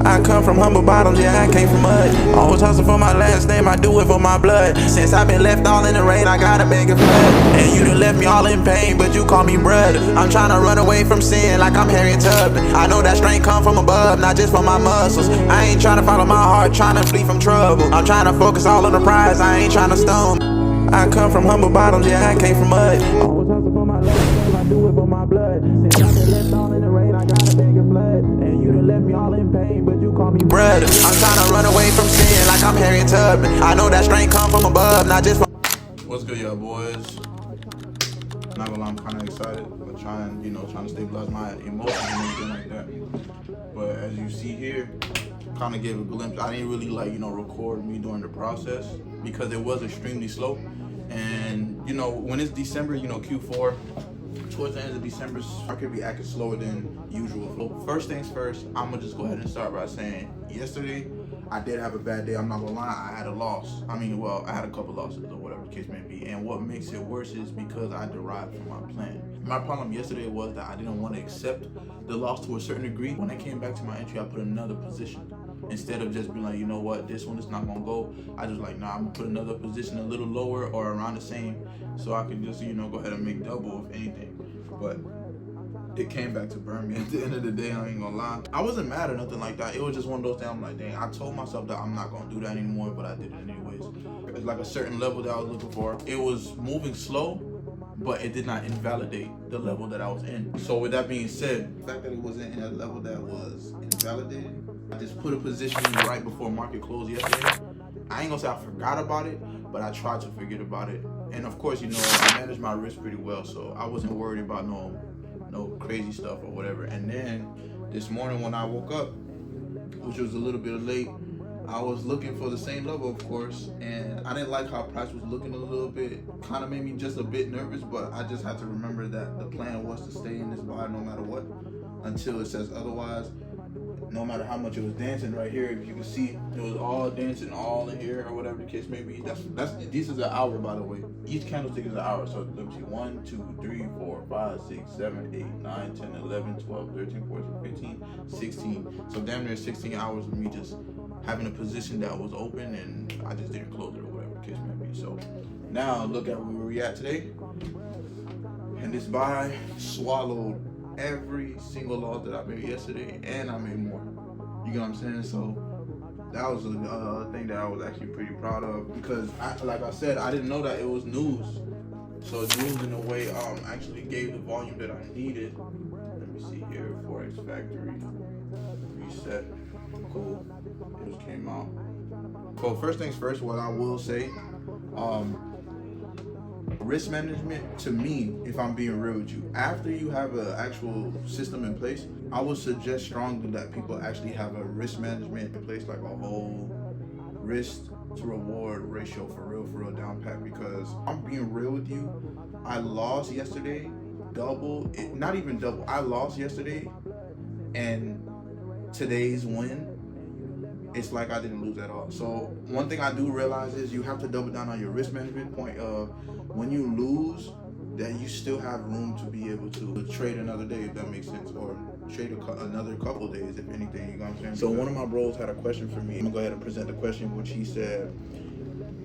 I come from humble bottoms, yeah, I came from mud. Always hustle for my last name, I do it for my blood. Since I've been left all in the rain, I gotta make it flood. And you done left me all in pain, but you call me brud. I'm trying to run away from sin like I'm Harriet Tubman. I know that strength come from above, not just from my muscles. I ain't trying to follow my heart, trying to flee from trouble. I'm trying to focus all on the prize, I ain't trying to stone. I come from humble bottoms, yeah, I came from mud. Always hustle for my last name, I do it for my blood. Since I've been left all in the rain, I gotta beg your blood. And you done left me all in pain, but you call me brud. I'm trying to run away from sin like I'm Harriet Tubman. I know that strength come from above, not just from... What's good, y'all boys? Not gonna lie, I'm kind of excited, but trying to stabilize my emotions and everything like that. But as you see here, kind of gave a glimpse. I didn't really record me during the process because it was extremely slow. And when it's December, Q4, towards the end of December, I could be acting slower than usual. So first things first, I'm gonna just go ahead and start by saying yesterday I did have a bad day. I'm not gonna lie, I had a loss. I had a couple losses or whatever the case may be. And what makes it worse is because I derived from my plan. My problem yesterday was that I didn't want to accept the loss to a certain degree. When I came back to my entry, I put another position. Instead of just being like, you know what, this one is not gonna go, I just like, nah, I'm gonna put another position a little lower or around the same so I can just, go ahead and make double if anything. But it came back to burn me at the end of the day, I ain't gonna lie. I wasn't mad or nothing like that. It was just one of those things. I'm like, dang, I told myself that I'm not gonna do that anymore, but I did it anyways. It's like a certain level that I was looking for. It was moving slow, but it did not invalidate the level that I was in. So with that being said, the fact that it wasn't in a level that was invalidated, I just put a position right before market close yesterday. I ain't gonna say I forgot about it, but I tried to forget about it. And of course, I managed my risk pretty well, so I wasn't worried about no crazy stuff or whatever. And then this morning when I woke up, which was a little bit late, I was looking for the same level, of course, and I didn't like how price was looking a little bit. Kind of made me just a bit nervous, but I just had to remember that the plan was to stay in this buy no matter what until it says otherwise. No matter how much it was dancing right here, if you can see, it was all dancing all in here or whatever the case may be. This is an hour, by the way. Each candlestick is an hour. So let me see, 1, 2, 3, 4, 5, 6, 7, 8, 9, 10, 11, 12, 13, 14, 15, 16. So damn near 16 hours of me just having a position that was open and I just didn't close it or whatever the case may be. So now look at where we're at today. And this buy swallowed every single loss that I made yesterday, and I made more. You know what I'm saying? So that was a thing that I was actually pretty proud of because, like I said, I didn't know that it was news. So news, in a way, actually gave the volume that I needed. Let me see here, Forex Factory reset. Cool. It just came out. Cool. First things first. What I will say, risk management, to me, if I'm being real with you, after you have an actual system in place, I would suggest strongly that people actually have a risk management in place, like a whole risk to reward ratio for real down pat. Because I'm being real with you, I lost yesterday not even double. I lost yesterday, and today's win, it's like I didn't lose at all. So one thing I do realize is you have to double down on your risk management point of when you lose, that you still have room to be able to trade another day, if that makes sense, or trade another couple days, if anything, you know what I'm saying? So one of my bros had a question for me. I'm gonna go ahead and present the question, which he said,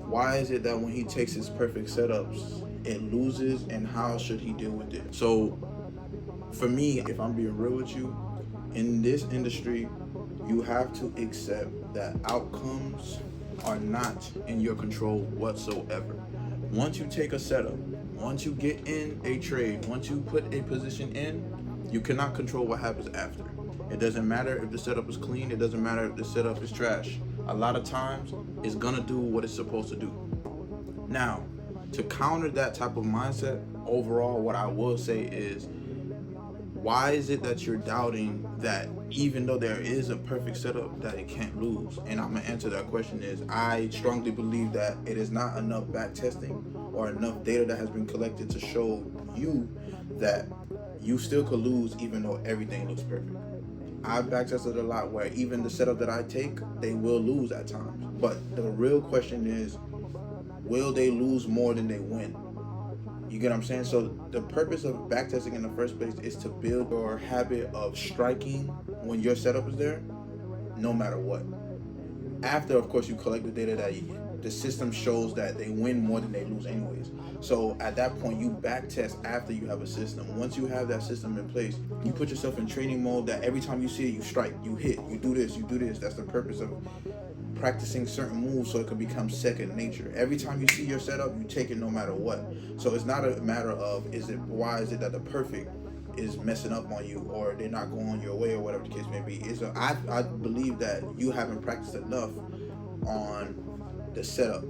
why is it that when he takes his perfect setups, it loses, and how should he deal with it? So for me, if I'm being real with you, in this industry, you have to accept that outcomes are not in your control whatsoever. Once you take a setup, once you get in a trade, once you put a position in, you cannot control what happens after. It doesn't matter if the setup is clean, it doesn't matter if the setup is trash. A lot of times, it's gonna do what it's supposed to do. Now, to counter that type of mindset, overall, what I will say is, why is it that you're doubting that even though there is a perfect setup that it can't lose? And I'm gonna answer that question is, I strongly believe that it is not enough back testing or enough data that has been collected to show you that you still could lose even though everything looks perfect. I've back tested a lot where even the setup that I take, they will lose at times. But the real question is, will they lose more than they win? You get what I'm saying? So the purpose of backtesting in the first place is to build your habit of striking when your setup is there, no matter what. After, of course, you collect the data that the system shows that they win more than they lose anyways. So at that point, you back test after you have a system. Once you have that system in place, you put yourself in training mode that every time you see it, you strike, you hit, you do this, you do this. That's the purpose of practicing certain moves, so it can become second nature. Every time you see your setup, you take it no matter what. So it's not a matter of why is it that the perfect is messing up on you, or they're not going your way, or whatever the case may be. I believe that you haven't practiced enough on the setup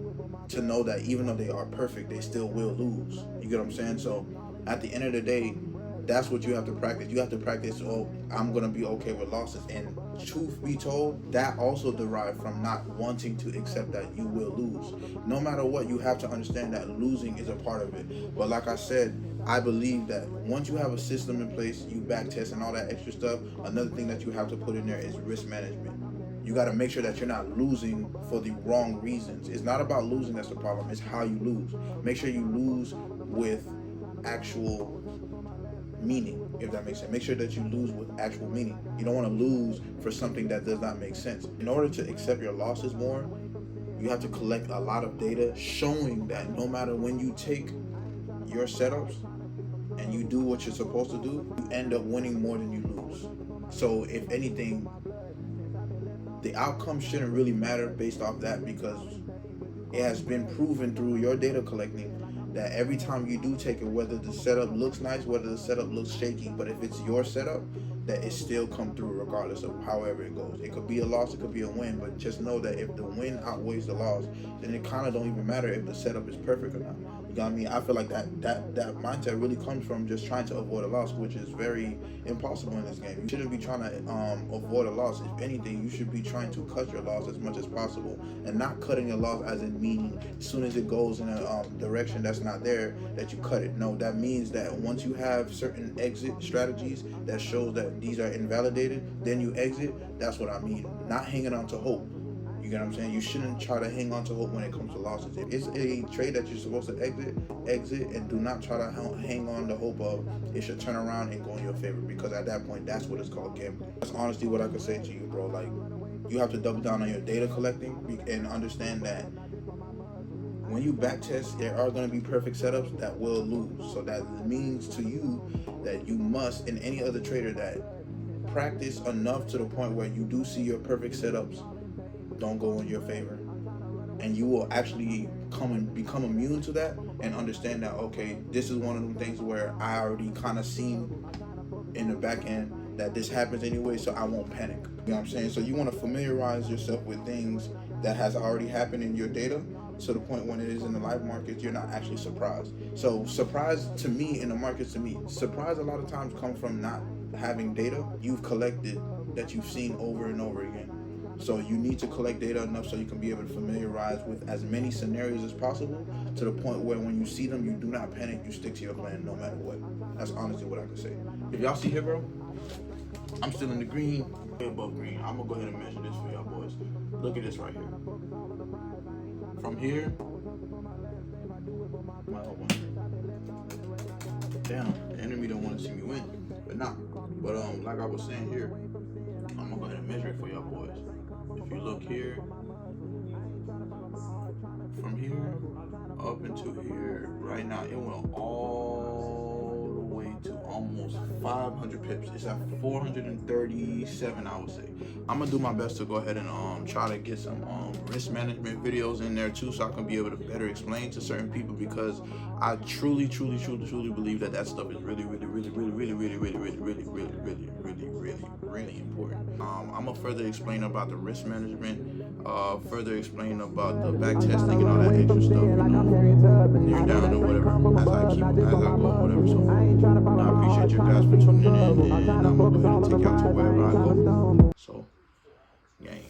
to know that even though they are perfect, they still will lose. You get what I'm saying? So at the end of the day, that's what you have to practice. You have to practice, oh, I'm going to be okay with losses. And truth be told, that also derived from not wanting to accept that you will lose. No matter what, you have to understand that losing is a part of it. But like I said, I believe that once you have a system in place, you back test and all that extra stuff, another thing that you have to put in there is risk management. You got to make sure that you're not losing for the wrong reasons. It's not about losing that's the problem. It's how you lose. Make sure you lose with actual meaning, if that makes sense. Make sure that you lose with actual meaning. You don't want to lose for something that does not make sense. In order to accept your losses more, you have to collect a lot of data showing that no matter when you take your setups and you do what you're supposed to do, you end up winning more than you lose. So if anything, the outcome shouldn't really matter based off that, because it has been proven through your data collecting that every time you do take it, whether the setup looks nice, whether the setup looks shaky, but if it's your setup, that it still come through regardless of however it goes. It could be a loss, it could be a win, but just know that if the win outweighs the loss, then it kind of don't even matter if the setup is perfect or not. You got me? I feel like that mindset really comes from just trying to avoid a loss, which is very impossible in this game. You shouldn't be trying to avoid a loss. If anything, you should be trying to cut your loss as much as possible, and not cutting a loss as in meaning as soon as it goes in a direction that's not there, that you cut it. No, that means that once you have certain exit strategies that shows that these are invalidated, then you exit. That's what I mean. Not hanging on to hope. You get what I'm saying? You shouldn't try to hang on to hope when it comes to losses. If it's a trade that you're supposed to exit, and do not try to hang on to hope of it should turn around and go in your favor, because at that point, that's what it's called gambling. That's honestly what I could say to you, bro. Like, you have to double down on your data collecting and understand that when you backtest, there are going to be perfect setups that will lose. So that means to you that you must, in any other trader, that practice enough to the point where you do see your perfect setups don't go in your favor, and you will actually come and become immune to that and understand that, okay, this is one of them things where I already kind of seen in the back end that this happens anyway, so I won't panic. You know what I'm saying? So you want to familiarize yourself with things that has already happened in your data, to the point when it is in the live markets, you're not actually surprised. So surprise to me in the markets, surprise a lot of times come from not having data you've collected that you've seen over and over again. So you need to collect data enough so you can be able to familiarize with as many scenarios as possible, to the point where when you see them, you do not panic, you stick to your plan no matter what. That's honestly what I could say. If y'all see here, bro, I'm still in the green, way above green. I'm gonna go ahead and measure this for y'all boys. Look at this right here. From here, damn, the enemy don't want to see me win, but nah. But like I was saying here, I'm gonna go ahead and measure it for y'all boys. If you look here, from here up into here, right now it went all the way to almost 500 pips. It's at 437, I would say. I'm gonna do my best to go ahead and try to get some risk management videos in there too, so I can be able to better explain to certain people, because I truly believe that stuff is really important. I'm gonna further explain about the risk management, further explain about the back testing and all that extra stuff, near down or whatever, as I go, whatever. So I appreciate you guys for tuning in, and I'm gonna go ahead and take y'all to wherever I go. So, gang.